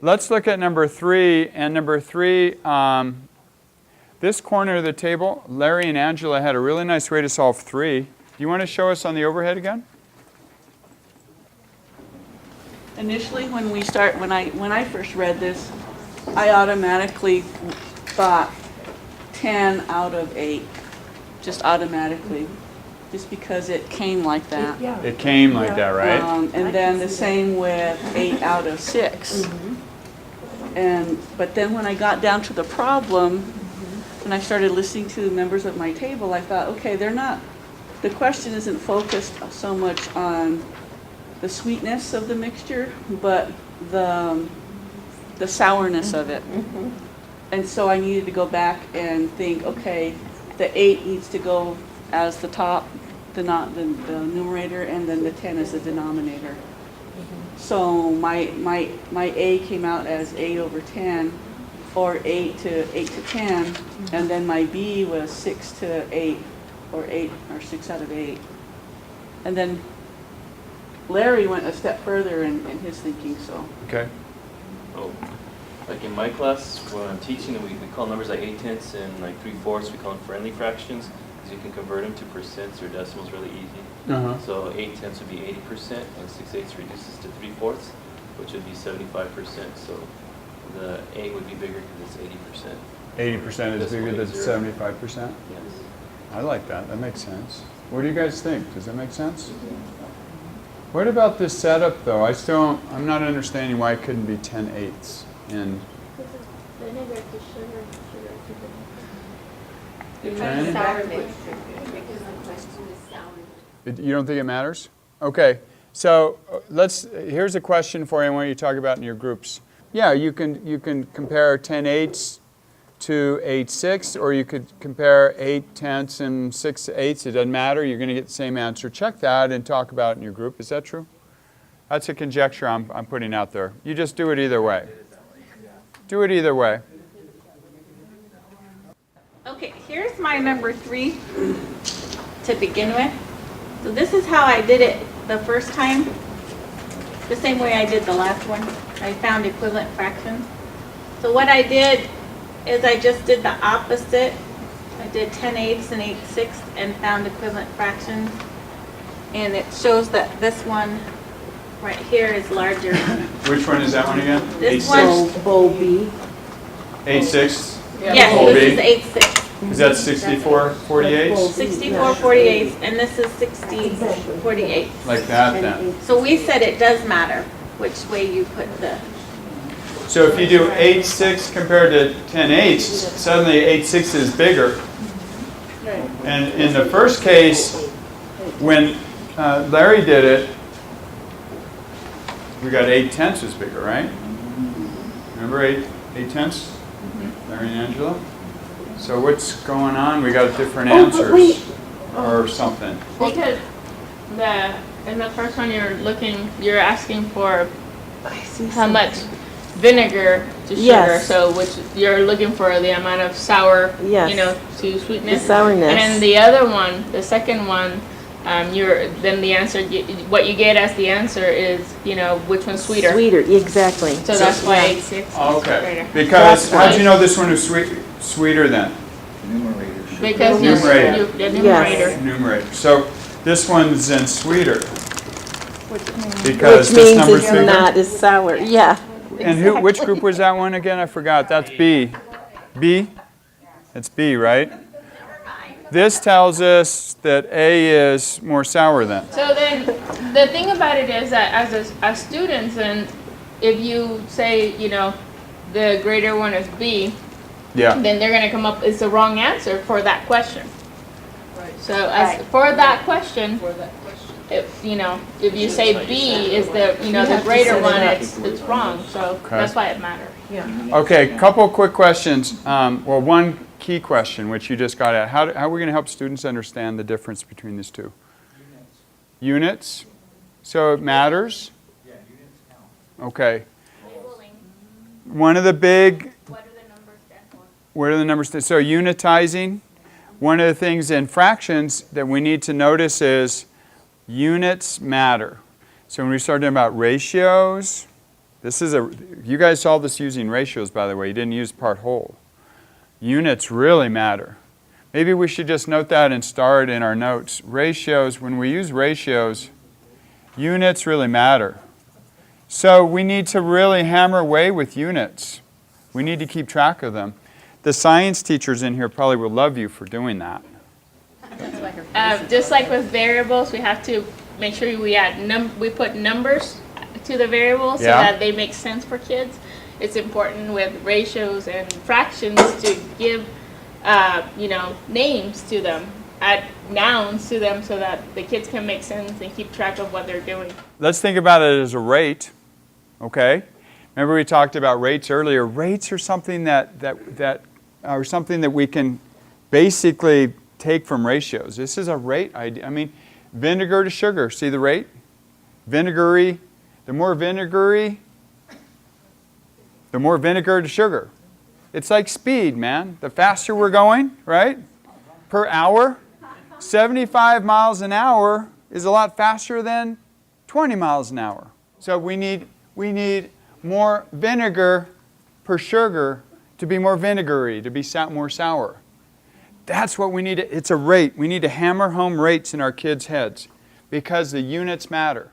let's look at number 3. And number 3, this corner of the table, Larry and Angela had a really nice way to solve 3. Do you want to show us on the overhead again? Initially, when I first read this, I automatically thought 10 out of 8, just automatically, just because it came like that. It came like that, right? And then the same with 8 out of 6. But then when I got down to the problem, when I started listening to members of my table, I thought, okay, the question isn't focused so much on the sweetness of the mixture, but the sourness of it. And so I needed to go back and think, okay, the 8 needs to go as the top, the numerator, and then the 10 as the denominator. So my A came out as 8 over 10, or 8 to 10, and then my B was 6 to 8, or 6 out of 8. And then Larry went a step further in his thinking, so. Okay. Oh, like in my class, when I'm teaching, we call numbers like 8/10 and like 3/4. We call them friendly fractions, because you can convert them to percents or decimals really easy. So 8/10 would be 80%, and 6/8 reduces to 3/4, which would be 75%. So the A would be bigger because it's 80%. 80% is bigger than 75%? Yes. I like that. That makes sense. What do you guys think? Does that make sense? What about this setup, though? I'm not understanding why it couldn't be 10/8 in. You don't think it matters? Okay. So here's a question for you. I want you to talk about in your groups. Yeah, you can compare 10/8 to 8/6, or you could compare 8/10 and 6/8. It doesn't matter. You're going to get the same answer. Check that and talk about it in your group. Is that true? That's a conjecture I'm putting out there. You just do it either way. Do it either way. Okay, here's my number 3 to begin with. So this is how I did it the first time. The same way I did the last one. I found equivalent fractions. So what I did is I just did the opposite. I did 10/8 and 8/6 and found equivalent fractions. And it shows that this one right here is larger. Which one is that one again? This one. Bowl B. 8/6? Yes, Bowl this B? is 8/6. Is that 64/48? 64/48, and this is 60/48. Like that then. So we said it does matter which way you put the. So if you do 8/6 compared to 10/8, suddenly 8/6 is bigger. And in the first case, when Larry did it, we got 8/10 is bigger, right? Remember 8/10? Larry and Angela? So what's going on? We got different answers or something. Because in the first one you're asking for how much vinegar to sugar. Yes. So which you're looking for the amount of sour, Yes. to sweetness. The sourness. And then the other one, the second one, then the answer, what you get as the answer is, which one's sweeter. Sweeter, exactly. So that's why 8/6 is Okay. greater. Because how'd you know this one was sweeter then? Because Numerator. the numerator. Numerator. So this one's then sweeter. Because Which this means number's it's bigger. not as sour. Yeah. And which group was that one again? I forgot. That's B. B? That's B, right? This tells us that A is more sour then. So then, the thing about it is that as students, and if you say, the greater one is B, Yeah. then they're going to come up, it's the wrong answer for that question. Right. So for that question, if you say B is the, the greater one, it's wrong. So that's why it matters. Okay, couple quick questions. One key question, which you just got at. How are we going to help students understand the difference between these two? Units. So it matters? Yeah, units count. Okay. One of the big, What do the numbers stand for? what are the numbers? So unitizing. One of the things in fractions that we need to notice is units matter. So when we start talking about ratios, You guys saw this using ratios, by the way. You didn't use part whole. Units really matter. Maybe we should just note that and star it in our notes. Ratios, when we use ratios, units really matter. So we need to really hammer away with units. We need to keep track of them. The science teachers in here probably will love you for doing that. Just like with variables, we have to make sure we put numbers to the variables so Yeah. that they make sense for kids. It's important with ratios and fractions to give, names to them, add nouns to them so that the kids can make sense and keep track of what they're doing. Let's think about it as a rate, okay? Remember we talked about rates earlier. Rates are something that are something that we can basically take from ratios. This is a rate idea. I mean, vinegar to sugar, see the rate? Vinegary, the more vinegar to sugar. It's like speed, man. The faster we're going, right? Per hour, 75 miles an hour is a lot faster than 20 miles an hour. So we need more vinegar per sugar to be more vinegary, to be more sour. That's what we need. It's a rate. We need to hammer home rates in our kids' heads because the units matter.